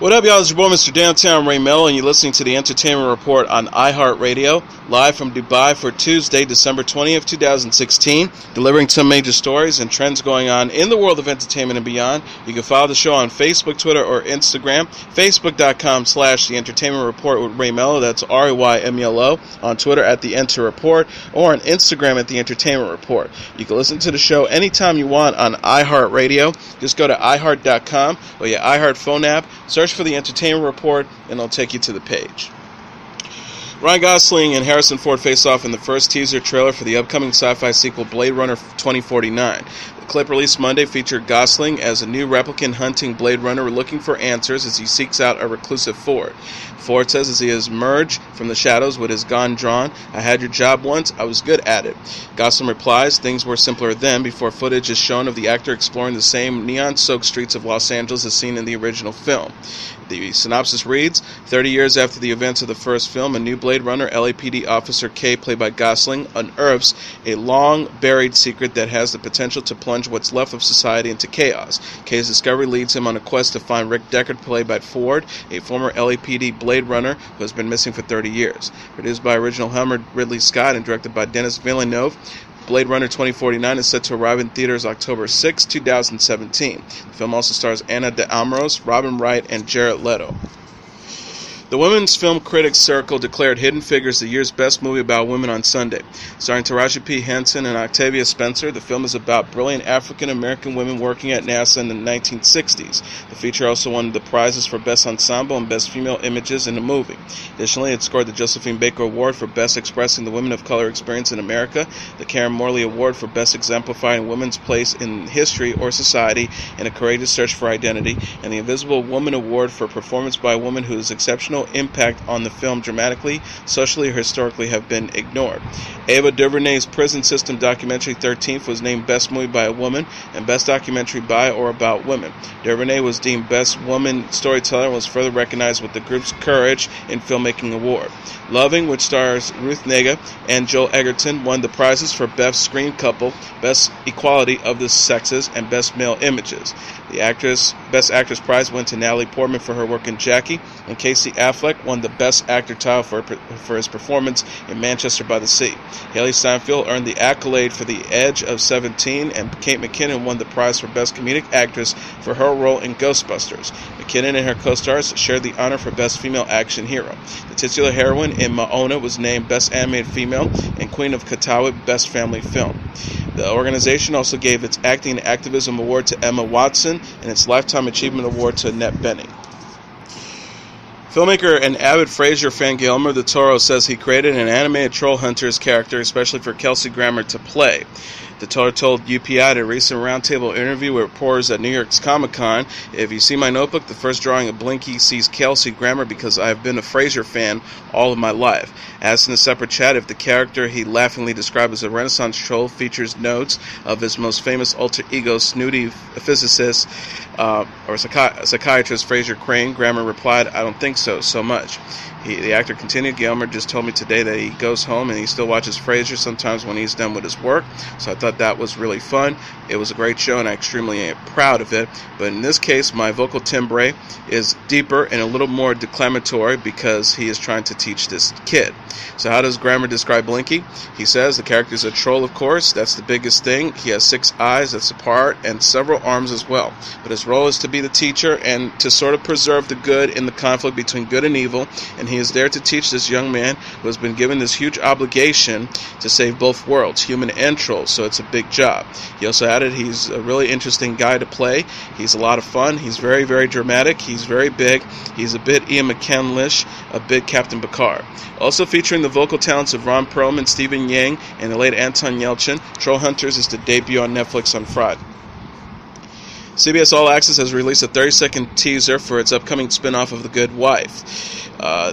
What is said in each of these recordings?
What up, y'all? It's your boy, Mr. Downtown Ray Melo, and you're listening to the Entertainment Report on iHeartRadio, live from Dubai for Tuesday, December 20th, 2016, delivering some major stories and trends going on in the world of entertainment and beyond. You can follow the show on Facebook, Twitter, or Instagram, facebook.com/The Entertainment Report with Ray Melo, that's RAYMELO, on Twitter at The Enter Report, or on Instagram at The Entertainment Report. You can listen to the show anytime you want on iHeartRadio. Just go to iHeart.com or your iHeart phone app, search for The Entertainment Report, and it'll take you to the page. Ryan Gosling and Harrison Ford face off in the first teaser trailer for the upcoming sci-fi sequel Blade Runner 2049. The clip released Monday featured Gosling as a new replicant hunting Blade Runner looking for answers as he seeks out a reclusive Ford. Ford says as he has emerged from the shadows with his gun drawn, "I had your job once, I was good at it." Gosling replies, "Things were simpler then," before footage is shown of the actor exploring the same neon-soaked streets of Los Angeles as seen in the original film. The synopsis reads, 30 years after the events of the first film, a new Blade Runner LAPD officer K, played by Gosling, unearths a long-buried secret that has the potential to plunge what's left of society into chaos. K's discovery leads him on a quest to find Rick Deckard, played by Ford, a former LAPD Blade Runner who has been missing for 30 years. Produced by original helmer Ridley Scott and directed by Denis Villeneuve, Blade Runner 2049 is set to arrive in theaters October 6, 2017. The film also stars Ana de Armas, Robin Wright, and Jared Leto. The Women's Film Critics Circle declared Hidden Figures the year's best movie about women on Sunday. Starring Taraji P. Henson and Octavia Spencer, the film is about brilliant African-American women working at NASA in the 1960s. The feature also won the prizes for Best Ensemble and Best Female Images in the movie. Additionally, it scored the Josephine Baker Award for Best Expressing the Women of Color Experience in America, the Karen Morley Award for Best Exemplifying Women's Place in History or Society in a Courageous Search for Identity, and the Invisible Woman Award for Performance by a Woman whose exceptional impact on the film dramatically, socially, or historically have been ignored. Ava DuVernay's prison system documentary 13th was named Best Movie by a Woman and Best Documentary by or about women. DuVernay was deemed Best Woman Storyteller and was further recognized with the group's Courage in Filmmaking Award. Loving, which stars Ruth Negga and Joel Edgerton, won the prizes for Best Screen Couple, Best Equality of the Sexes, and Best Male Images. The Best Actress prize went to Natalie Portman for her work in Jackie, and Casey Affleck won the Best Actor title for his performance in Manchester by the Sea. Haley Steinfeld earned the accolade for The Edge of 17, and Kate McKinnon won the prize for Best Comedic Actress for her role in Ghostbusters. McKinnon and her co-stars shared the honor for Best Female Action Hero. The titular heroine in Moana was named Best Animated Female, and Queen of Katawit Best Family Film. The organization also gave its Acting and Activism Award to Emma Watson and its Lifetime Achievement Award to Annette Bening. Filmmaker and avid Frasier fan Guillermo del Toro says he created an animated Trollhunters character especially for Kelsey Grammer to play. Del Toro told UPI at a recent roundtable interview with reporters at New York's Comic-Con, "If you see my notebook, the first drawing of Blinky sees Kelsey Grammer because I have been a Frasier fan all of my life." Asked in a separate chat if the character he laughingly described as a Renaissance troll features notes of his most famous alter ego, snooty physicist or psychiatrist Frasier Crane, Grammer replied, "I don't think so much." The actor continued, "Guillermo just told me today that he goes home and he still watches Frasier sometimes when he's done with his work, so I thought that was really fun. It was a great show and I'm extremely proud of it, but in this case my vocal timbre is deeper and a little more declamatory because he is trying to teach this kid." So how does Grammer describe Blinky? He says the character is a troll, of course, that's the biggest thing. He has 6 eyes, that's a part, and several arms as well. But his role is to be the teacher and to sort of preserve the good in the conflict between good and evil, and he is there to teach this young man who has been given this huge obligation to save both worlds, human and trolls, so it's a big job. He also added he's a really interesting guy to play. He's a lot of fun. He's very, very dramatic. He's very big. He's a bit Ian McKellen-ish, a bit Captain Picard. Also featuring the vocal talents of Ron Perlman, Stephen Yang, and the late Anton Yelchin, Trollhunters is to debut on Netflix on Friday. CBS All Access has released a 30-second teaser for its upcoming spin-off of The Good Wife.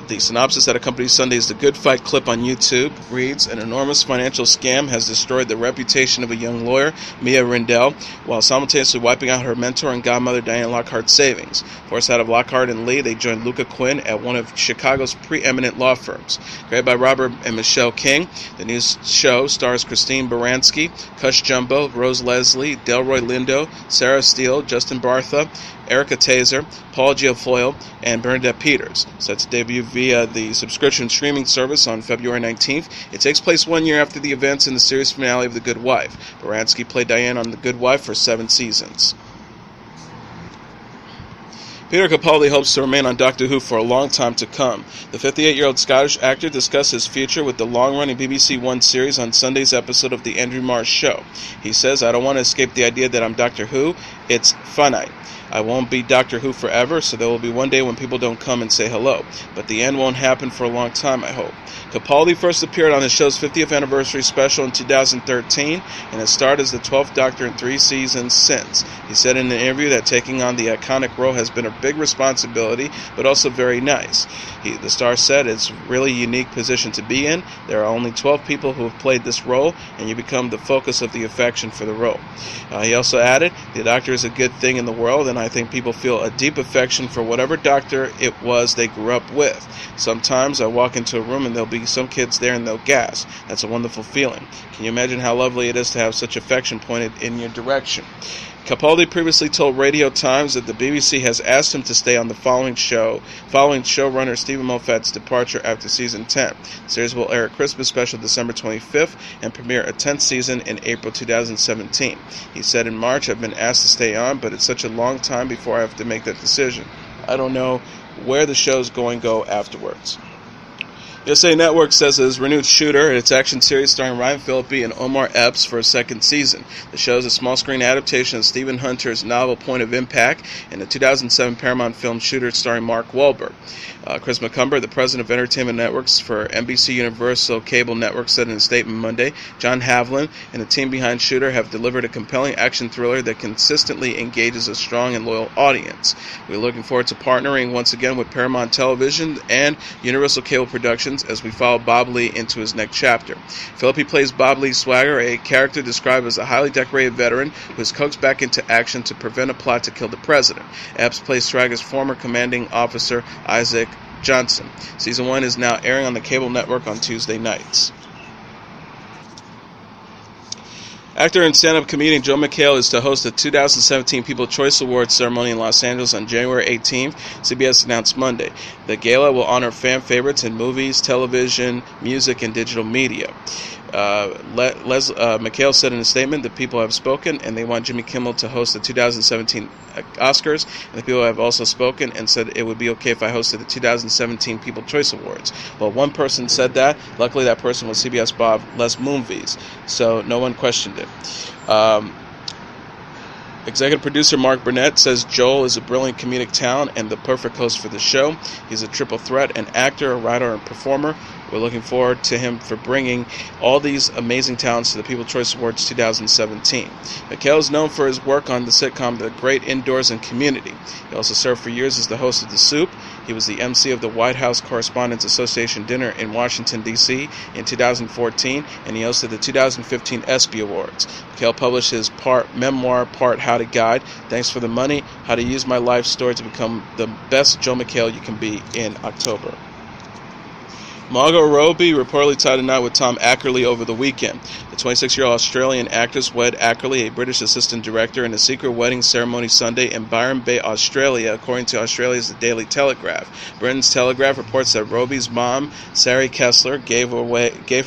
The synopsis that accompanies Sunday's The Good Fight clip on YouTube reads, "An enormous financial scam has destroyed the reputation of a young lawyer, Mia Rindell, while simultaneously wiping out her mentor and godmother, Diane Lockhart's savings. Forced out of Lockhart and Lee, they joined Luca Quinn at one of Chicago's preeminent law firms." Created by Robert and Michelle King, the new show stars Christine Baranski, Cush Jumbo, Rose Leslie, Delroy Lindo, Sarah Steele, Hill, Justin Bartha, Erica Taser, Paul Giafoyle, and Bernadette Peters. Set to debut via the subscription streaming service on February 19th. It takes place 1 year after the events in the series finale of The Good Wife. Baranski played Diane on The Good Wife for 7 seasons. Peter Capaldi hopes to remain on Doctor Who for a long time to come. The 58-year-old Scottish actor discussed his future with the long-running BBC One series on Sunday's episode of The Andrew Marr Show. He says, "I don't want to escape the idea that I'm Doctor Who. It's finite. I won't be Doctor Who forever, so there will be one day when people don't come and say hello. But the end won't happen for a long time, I hope." Capaldi first appeared on the show's 50th anniversary special in 2013 and has starred as the 12th Doctor in 3 seasons since. He said in an interview that taking on the iconic role has been a big responsibility, but also very nice. The star said it's a really unique position to be in. There are only 12 people who have played this role, and you become the focus of the affection for the role. He also added, "The Doctor is a good thing in the world, and I think people feel a deep affection for whatever Doctor it was they grew up with. Sometimes I walk into a room and there'll be some kids there and they'll gasp. That's a wonderful feeling. Can you imagine how lovely it is to have such affection pointed in your direction?" Capaldi previously told Radio Times that the BBC has asked him to stay on the following showrunner Stephen Moffat's departure after season 10. The series will air a Christmas special December 25th and premiere a 10th season in April 2017. He said in March, "I've been asked to stay on, but it's such a long time before I have to make that decision. I don't know where the show's going to go afterwards." USA Network says it has renewed Shooter, its action series starring Ryan Phillippe and Omar Epps, for a second season. The show is a small-screen adaptation of Stephen Hunter's novel Point of Impact and the 2007 Paramount film Shooter starring Mark Wahlberg. Chris McCumber, the president of Entertainment Networks for NBC Universal Cable Network, said in a statement Monday, "John Havlin and the team behind Shooter have delivered a compelling action thriller that consistently engages a strong and loyal audience. We're looking forward to partnering once again with Paramount Television and Universal Cable Productions as we follow Bob Lee into his next chapter." Phillippe plays Bob Lee Swagger, a character described as a highly decorated veteran who is coaxed back into action to prevent a plot to kill the president. Epps plays Swagger's former commanding officer, Isaac Johnson. Season 1 is now airing on the cable network on Tuesday nights. Actor and stand-up comedian Joe McHale is to host the 2017 People's Choice Awards ceremony in Los Angeles on January 18th, CBS announced Monday. The gala will honor fan favorites in movies, television, music, and digital media. McHale said in a statement that people have spoken and they want Jimmy Kimmel to host the 2017 Oscars, and the people have also spoken and said it would be okay if I hosted the 2017 People's Choice Awards. Well, one person said that. Luckily, that person was CBS Bob Les Moonves, so no one questioned it. Executive producer Mark Burnett says Joel is a brilliant comedic talent and the perfect host for the show. He's a triple threat, an actor, a writer, and performer. We're looking forward to him for bringing all these amazing talents to the People's Choice Awards 2017. McHale is known for his work on the sitcom The Great Indoors and Community. He also served for years as the host of The Soup. He was the MC of the White House Correspondents Association dinner in Washington, D.C. in 2014, and he hosted the 2015 ESPY Awards. McHale published his part memoir, part how to guide, Thanks for the Money, How to Use My Life Story to Become the Best Joe McHale You Can Be in October. Margot Robbie reportedly tied a knot with Tom Ackerley over the weekend. The 26-year-old Australian actress wed Ackerley, a British assistant director, in a secret wedding ceremony Sunday in Byron Bay, Australia, according to Australia's The Daily Telegraph. Britain's Telegraph reports that Robbie's mom, Sari Kessler, gave her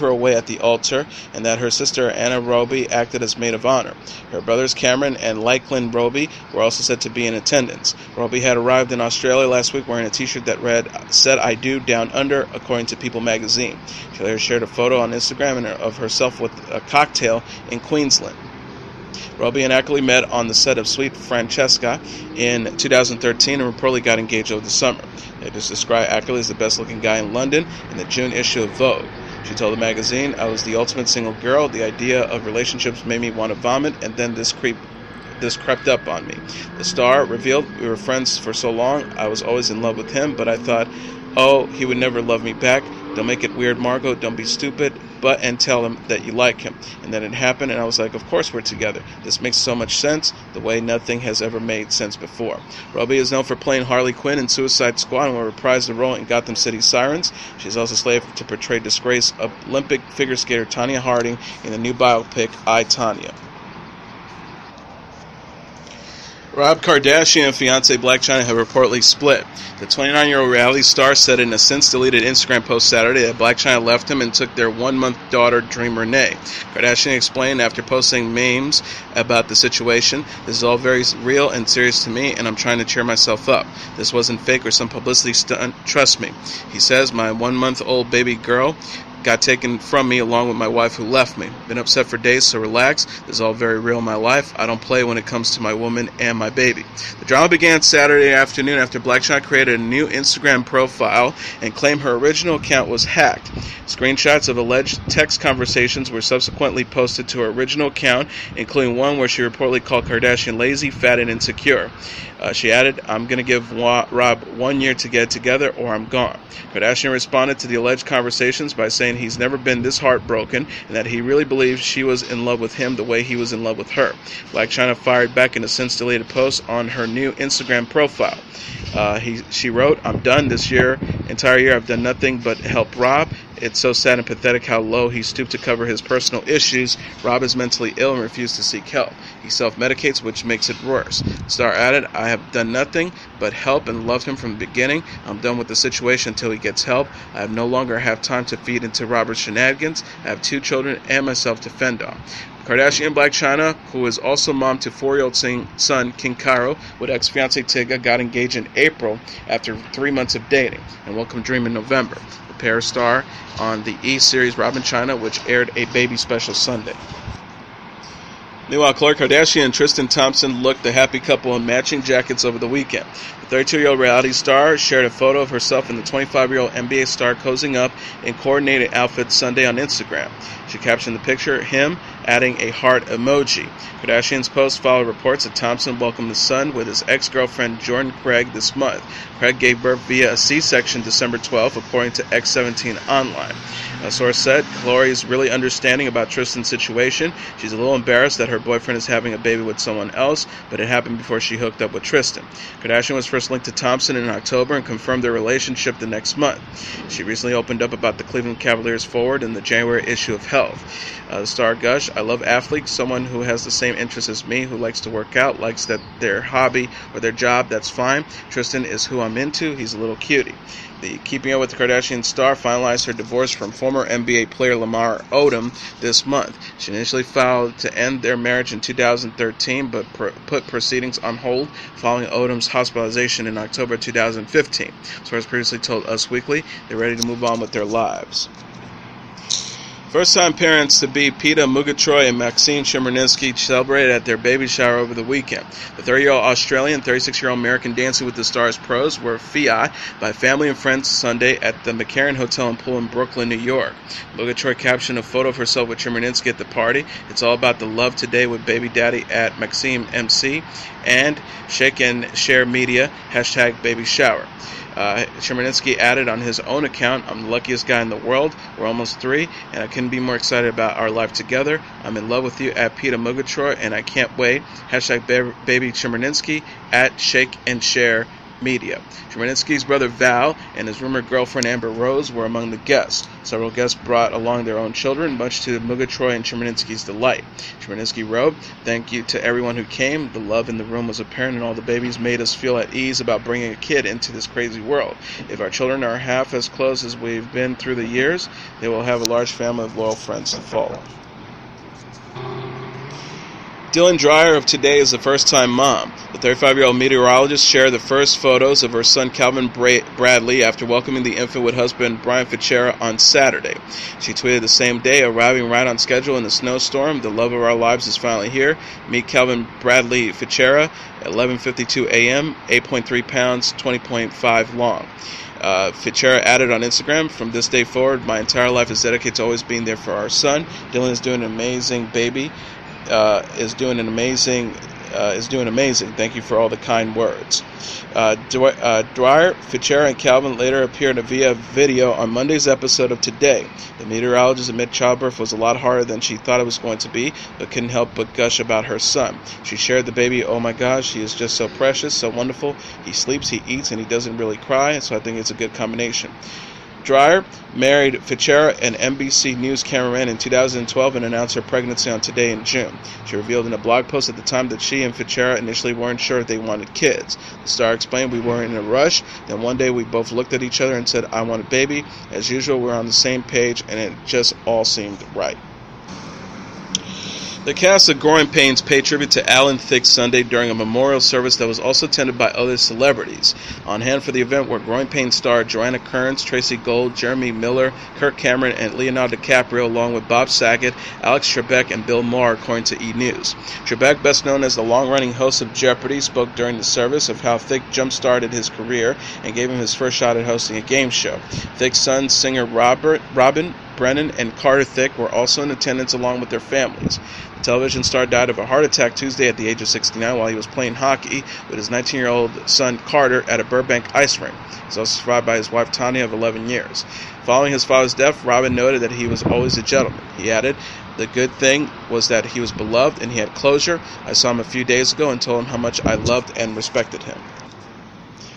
away at the altar, and that her sister, Anna Robbie, acted as maid of honor. Her brothers Cameron and Lachlan Robbie were also said to be in attendance. Robbie had arrived in Australia last week wearing a t-shirt that read, "Said I Do Down Under," according to People magazine. She later shared a photo on Instagram of herself with a cocktail in Queensland. Robbie and Ackerley met on the set of Sweet Francesca in 2013 and reportedly got engaged over the summer. They just described Ackerley as the best-looking guy in London in the June issue of Vogue. She told the magazine, "I was the ultimate single girl. The idea of relationships made me want to vomit, and then this crept up on me." The star revealed, "We were friends for so long. I was always in love with him, but I thought, oh, he would never love me back. Don't make it weird, Margot. Don't be stupid. And tell him that you like him." And then it happened, and I was like, of course we're together. This makes so much sense, the way nothing has ever made sense before. Robbie is known for playing Harley Quinn in Suicide Squad and will reprise the role in Gotham City Sirens. She's also slated to portray disgraced Olympic figure skater Tonya Harding in the new biopic, I, Tonya. Rob Kardashian and fiancée Blac Chyna have reportedly split. The 29-year-old reality star said in a since-deleted Instagram post Saturday that Blac Chyna left him and took their one-month daughter, Dream Renee. Kardashian explained after posting memes about the situation, "This is all very real and serious to me, and I'm trying to cheer myself up. This wasn't fake or some publicity stunt, trust me." He says, "My one-month-old baby girl got taken from me along with my wife who left me. Been upset for days, so relax. This is all very real in my life. I don't play when it comes to my woman and my baby." The drama began Saturday afternoon after Blac Chyna created a new Instagram profile and claimed her original account was hacked. Screenshots of alleged text conversations were subsequently posted to her original account, including one where she reportedly called Kardashian lazy, fat, and insecure. She added, "I'm going to give Rob 1 year to get it together or I'm gone." Kardashian responded to the alleged conversations by saying he's never been this heartbroken and that he really believes she was in love with him the way he was in love with her. Blac Chyna fired back in a since-deleted post on her new Instagram profile. She wrote, "I'm done this entire year I've done nothing but help Rob. It's so sad and pathetic how low he stooped to cover his personal issues. Rob is mentally ill and refused to seek help. He self-medicates, which makes it worse." The star added, "I have done nothing but help and loved him from the beginning. I'm done with the situation until he gets help. I no longer have time to feed into Robert's shenanigans. I have 2 children and myself to fend on." Kardashian Blac Chyna, who is also mom to 4-year-old son King Cairo, with ex-fiancé Thicke, got engaged in April after 3 months of dating, and welcomed Dream in November. The pair star on the E! Series Robin Chyna, which aired a baby special Sunday. Meanwhile, Khloe Kardashian and Tristan Thompson looked the happy couple in matching jackets over the weekend. The 32-year-old reality star shared a photo of herself and the 25-year-old NBA star cozying up in coordinated outfits Sunday on Instagram. She captioned the picture, him, adding a heart emoji. Kardashian's post followed reports that Thompson welcomed the son with his ex-girlfriend Jordan Craig this month. Craig gave birth via a C-section December 12th, according to X17 Online. A source said, "Khloe is really understanding about Tristan's situation. She's a little embarrassed that her boyfriend is having a baby with someone else, but it happened before she hooked up with Tristan." Kardashian was first linked to Thompson in October and confirmed their relationship the next month. She recently opened up about the Cleveland Cavaliers forward in the January issue of Health. The star gushed, "I love athletes, someone who has the same interests as me, who likes to work out, likes that their hobby or their job, that's fine. Tristan is who I'm into. He's a little cutie." The Keeping Up with the Kardashian star finalized her divorce from former NBA player Lamar Odom this month. She initially filed to end their marriage in 2013, but put proceedings on hold following Odom's hospitalization in October 2015. Sources previously told Us Weekly they're ready to move on with their lives. First-time parents-to-be Peta Murgatroyd and Maksim Chmerkovskiy celebrated at their baby shower over the weekend. The 30-year-old Australian and 36-year-old American Dancing with the Stars pros were fiat by family and friends Sunday at the McHale Hotel and Pool in Brooklyn, New York. Murgatroyd captioned a photo of herself with Chmerkovskiy at the party. "It's all about the love today with baby daddy at Maxim MC and Shake and Share Media, #baby shower." Chmerkovskiy added on his own account, "I'm the luckiest guy in the world. We're almost 3, and I couldn't be more excited about our life together. I'm in love with you at Peta Murgatroyd, and I can't wait. #baby Chmerkovskiy at Shake and Share Media." Chmerkovskiy's brother Val and his rumored girlfriend Amber Rose were among the guests. Several guests brought along their own children, much to Murgatroyd and Chmerkovskiy's delight. Chmerkovskiy wrote, "Thank you to everyone who came. The love in the room was apparent, and all the babies made us feel at ease about bringing a kid into this crazy world. If our children are half as close as we've been through the years, they will have a large family of loyal friends to follow." Dreyer of Today is a first-time mom. The 35-year-old meteorologist shared the first photos of her son Calvin Bradley after welcoming the infant with husband Brian Fichera on Saturday. She tweeted the same day, "Arriving right on schedule in the snowstorm. The love of our lives is finally here. Meet Calvin Bradley Fichera at 11:52 a.m., 8.3 pounds, 20.5 long." Fichera added on Instagram, "From this day forward, my entire life is dedicated to always being there for our son. Dylan is doing an amazing baby. Is doing amazing. Thank you for all the kind words." Dreyer, Fichera, and Calvin later appeared via video on Monday's episode of Today. The meteorologist admitted childbirth was a lot harder than she thought it was going to be, but couldn't help but gush about her son. She shared the baby, "Oh my gosh, he is just so precious, so wonderful. He sleeps, he eats, and he doesn't really cry, so I think it's a good combination." Dreyer married Frasier, an NBC News cameraman, in 2012 and announced her pregnancy on Today in June. She revealed in a blog post at the time that she and Frasier initially weren't sure if they wanted kids. The star explained, "We weren't in a rush. Then one day we both looked at each other and said, 'I want a baby.' As usual, we were on the same page and it just all seemed right." The cast of Growing Pains paid tribute to Alan Thicke Sunday during a memorial service that was also attended by other celebrities. On hand for the event were Growing Pains star Joanna Kearns, Tracy Gold, Jeremy Miller, Kirk Cameron, and Leonardo DiCaprio, along with Bob Saget, Alex Trebek, and Bill Maher, according to E! News. Trebek, best known as the long-running host of Jeopardy, spoke during the service of how Thicke jump-started his career and gave him his first shot at hosting a game show. Thicke's sons, singer Robin, Brennan, and Carter Thicke were also in attendance along with their families. The television star died of a heart attack Tuesday at the age of 69 while he was playing hockey with his 19-year-old son Carter at a Burbank ice rink. He was also survived by his wife Tanya of 11 years. Following his father's death, Robin noted that he was always a gentleman. He added, "The good thing was that he was beloved and he had closure. I saw him a few days ago and told him how much I loved and respected him."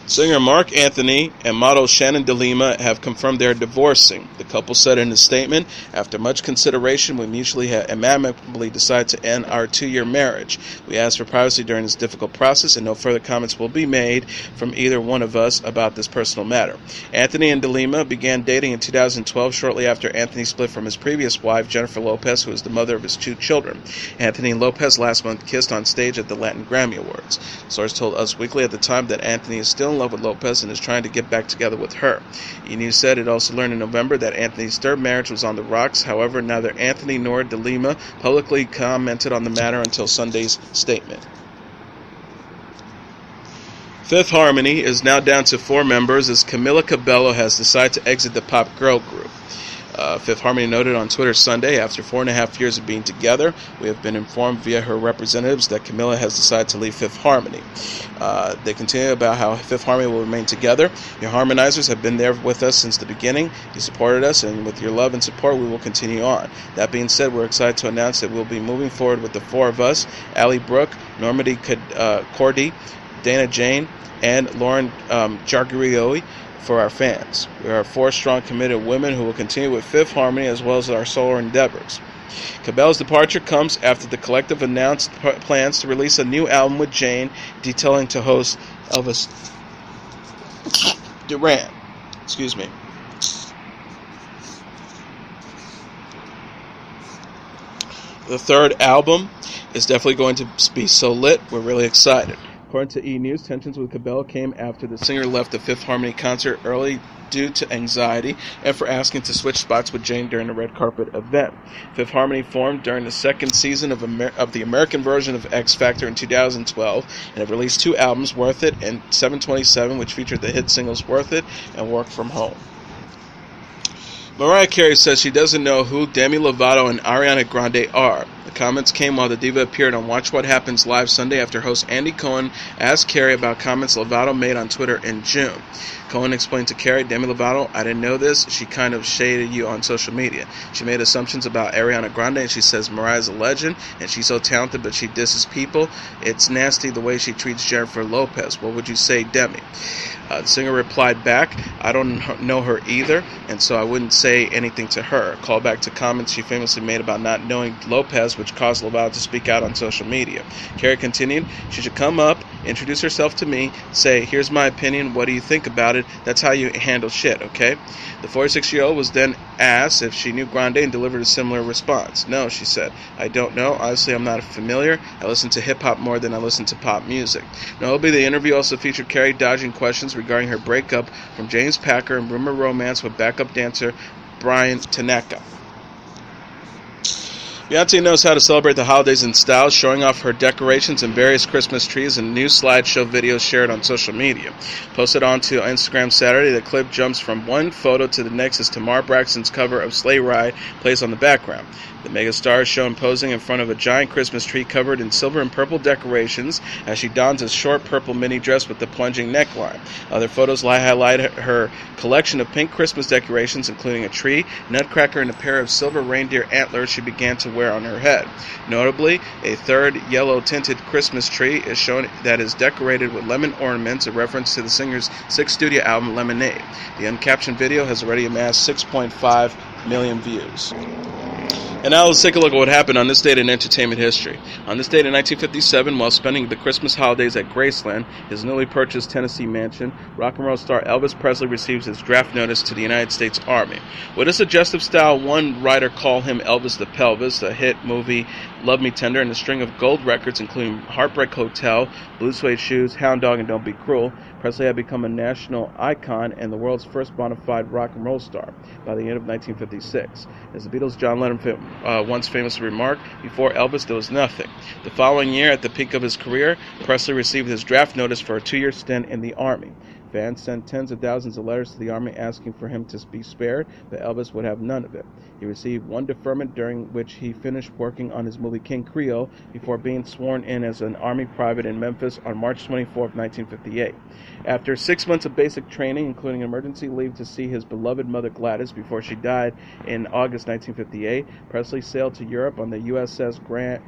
Singer Marc Anthony and model Shannon de Lima have confirmed they are divorcing. The couple said in a statement, "After much consideration, we mutually have amicably decided to end our 2-year marriage. We asked for privacy during this difficult process, and no further comments will be made from either one of us about this personal matter." Anthony and de Lima began dating in 2012, shortly after Anthony split from his previous wife, Jennifer Lopez, who is the mother of his 2 children. Anthony and Lopez last month kissed on stage at the Latin Grammy Awards. Sources told Us Weekly at the time that Anthony is still in love with Lopez and is trying to get back together with her. E! News said it also learned in November that Anthony's 3rd marriage was on the rocks. However, neither Anthony nor de Lima publicly commented on the matter until Sunday's statement. Fifth Harmony is now down to 4 members as Camila Cabello has decided to exit the pop girl group. Fifth Harmony noted on Twitter Sunday, "After 4.5 years of being together, we have been informed via her representatives that Camila has decided to leave Fifth Harmony." They continue about how Fifth Harmony will remain together. "Your harmonizers have been there with us since the beginning. You supported us, and with your love and support, we will continue on. That being said, we're excited to announce that we'll be moving forward with the 4 of us, Allie Brooke, Normandy Cordy, Dana Jane, and Lauren Jargarioi, for our fans. We are 4 strong, committed women who will continue with Fifth Harmony as well as our solo endeavors." Cabello's departure comes after the collective announced plans to release a new album with Jane, detailing to host Elvis Duran. The 3rd album is definitely going to be so lit. We're really excited. According to E! News, tensions with Cabello came after the singer left the Fifth Harmony concert early due to anxiety and for asking to switch spots with Jane during a red carpet event. Fifth Harmony formed during the 2nd season of the American version of X Factor in 2012 and have released 2 albums, Worth It and 727, which featured the hit singles Worth It and Work From Home. Mariah Carey says she doesn't know who Demi Lovato and Ariana Grande are. The comments came while the diva appeared on Watch What Happens Live Sunday after host Andy Cohen asked Carey about comments Lovato made on Twitter in June. Cohen explained to Carey, "Demi Lovato, I didn't know this. She kind of shaded you on social media. She made assumptions about Ariana Grande, and she says Mariah's a legend, and she's so talented, but she disses people. It's nasty the way she treats Jennifer Lopez. What would you say, Demi?" The singer replied back, "I don't know her either, and so I wouldn't say anything to her." Call back to comments she famously made about not knowing Lopez, which caused Lovato to speak out on social media. Carey continued, "She should come up, introduce herself to me, say, 'Here's my opinion, what do you think about it?' That's how you handle shit, okay?" The 46-year-old was then asked if she knew Grande and delivered a similar response. "No," she said. "I don't know. Honestly, I'm not familiar. I listen to hip-hop more than I listen to pop music." Notably, the interview also featured Carey dodging questions regarding her breakup from James Packer and rumored romance with backup dancer Brian Tanaka. Beyonce knows how to celebrate the holidays in style, showing off her decorations and various Christmas trees in new slideshow videos shared on social media. Posted onto Instagram Saturday, the clip jumps from one photo to the next as Tamar Braxton's cover of Sleigh Ride plays on the background. The megastar is shown posing in front of a giant Christmas tree covered in silver and purple decorations as she dons a short purple mini dress with the plunging neckline. Other photos highlight her collection of pink Christmas decorations, including a tree, nutcracker, and a pair of silver reindeer antlers she began to wear on her head. Notably, a third yellow-tinted Christmas tree is shown that is decorated with lemon ornaments, a reference to the singer's sixth studio album, Lemonade. The uncaptioned video has already amassed 6.5 million views. And now let's take a look at what happened on this date in entertainment history. On this date in 1957, while spending the Christmas holidays at Graceland, his newly purchased Tennessee mansion, rock and roll star Elvis Presley receives his draft notice to the United States Army. With a suggestive style, one writer called him Elvis the Pelvis, the hit movie Love Me Tender, and a string of gold records including Heartbreak Hotel, Blue Suede Shoes, Hound Dog, and Don't Be Cruel. Presley had become a national icon and the world's first bona fide rock and roll star by the end of 1956. As the Beatles' John Lennon once famously remarked, before Elvis there was nothing. The following year, at the peak of his career, Presley received his draft notice for a 2-year stint in the Army. Fans sent tens of thousands of letters to the Army asking for him to be spared, but Elvis would have none of it. He received one deferment during which he finished working on his movie King Creole before being sworn in as an Army private in Memphis on March 24, 1958. After 6 months of basic training, including emergency leave to see his beloved mother Gladys before she died in August 1958, Presley sailed to Europe on the USS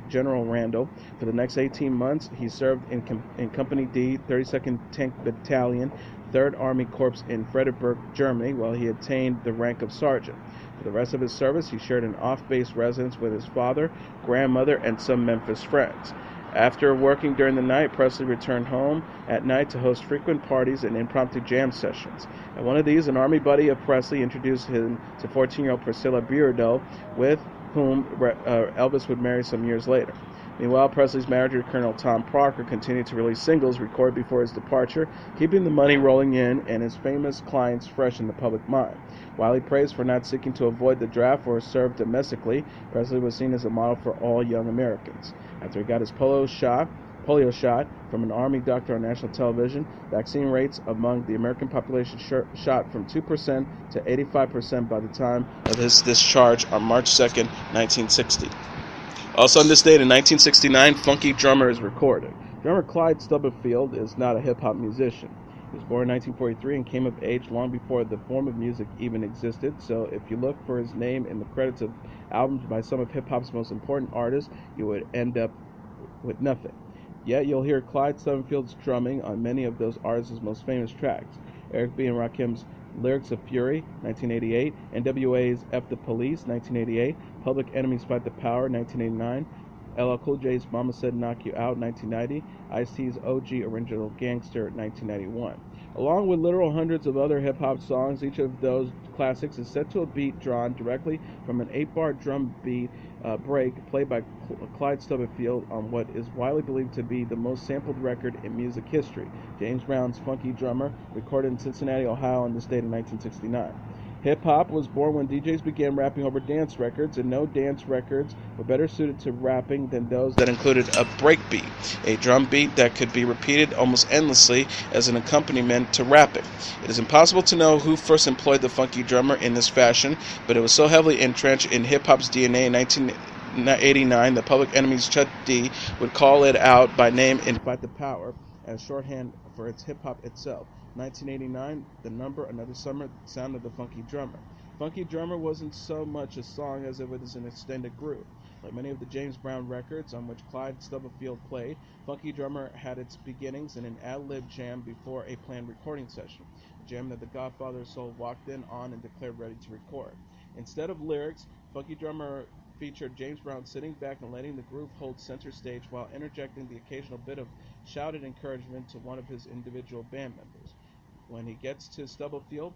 General Randall. For the next 18 months, he served in Company D, 32nd Tank Battalion, 3rd Army Corps in Fredericksburg, Germany, while he attained the rank of sergeant. For the rest of his service, he shared an off-base residence with his father, grandmother, and some Memphis friends. After working during the night, Presley returned home at night to host frequent parties and impromptu jam sessions. At one of these, an Army buddy of Presley introduced him to 14-year-old Priscilla Biordo, with whom Elvis would marry some years later. Meanwhile, Presley's manager, Colonel Tom Parker, continued to release singles recorded before his departure, keeping the money rolling in and his famous clients fresh in the public mind. While he praised for not seeking to avoid the draft or serve domestically, Presley was seen as a model for all young Americans. After he got his polio shot from an Army doctor on national television, vaccine rates among the American population shot from 2% to 85% by the time of his discharge on March 2nd, 1960. Also on this date in 1969, Funky Drummer is recorded. Drummer Clyde Stubblefield is not a hip-hop musician. He was born in 1943 and came of age long before the form of music even existed, so if you look for his name in the credits of albums by some of hip-hop's most important artists, you would end up with nothing. Yet you'll hear Clyde Stubbledfield's drumming on many of those artists' most famous tracks. Eric B. and Rakim's Lyrics of Fury, 1988, NWA's F the Police, 1988, Public Enemy's Fight the Power, 1989, LL Cool J's Mama Said Knock You Out, 1990, Ice-T's OG Original Gangster, 1991. Along with literal hundreds of other hip-hop songs, each of those classics is set to a beat drawn directly from an 8-bar drum beat break played by Clyde Stubblefield on what is widely believed to be the most sampled record in music history, James Brown's Funky Drummer, recorded in Cincinnati, Ohio on this date in 1969. Hip-hop was born when DJs began rapping over dance records, and no dance records were better suited to rapping than those that included a breakbeat, a drum beat that could be repeated almost endlessly as an accompaniment to rapping. It is impossible to know who first employed the funky drummer in this fashion, but it was so heavily entrenched in hip-hop's DNA in 1989 that Public Enemy's Chuck D would call it out by name in Fight the Power as shorthand for its hip-hop itself. 1989, The Number, Another Summer, Sound of the Funky Drummer. Funky Drummer wasn't so much a song as it was an extended groove. Like many of the James Brown records on which Clyde Stubblefield played, Funky Drummer had its beginnings in an ad-lib jam before a planned recording session, a jam that the Godfather of Soul walked in on and declared ready to record. Instead of lyrics, Funky Drummer featured James Brown sitting back and letting the groove hold center stage while interjecting the occasional bit of shouted encouragement to one of his individual band members. When he gets to Stubblefield,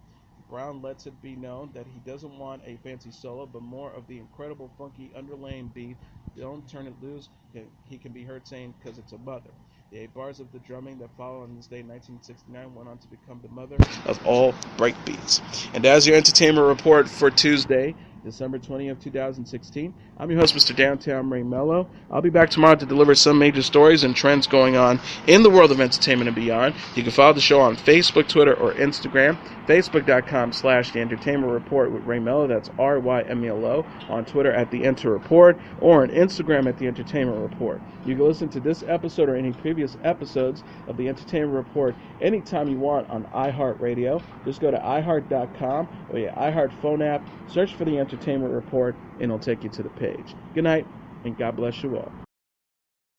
Brown lets it be known that he doesn't want a fancy solo, but more of the incredible funky underlaying beat. Don't turn it loose, he can be heard saying, because it's a mother. The 8 bars of the drumming that followed on this day in 1969 went on to become the mother of all breakbeats. And as your entertainment report for Tuesday, December 20th, 2016. I'm your host, Mr. Downtown Ray Melo. I'll be back tomorrow to deliver some major stories and trends going on in the world of entertainment and beyond. You can follow the show on Facebook, Twitter, or Instagram. Facebook.com/The Entertainment Report with Ray Melo. That's RYMELO. On Twitter at The Enter Report, or on Instagram at The Entertainment Report. You can listen to this episode or any previous episodes of The Entertainment Report anytime you want on iHeartRadio. Just go to iHeart.com or your iHeart phone app, search for The Entertainment Entertainment Report, and it'll take you to the page. Good night, and God bless you all.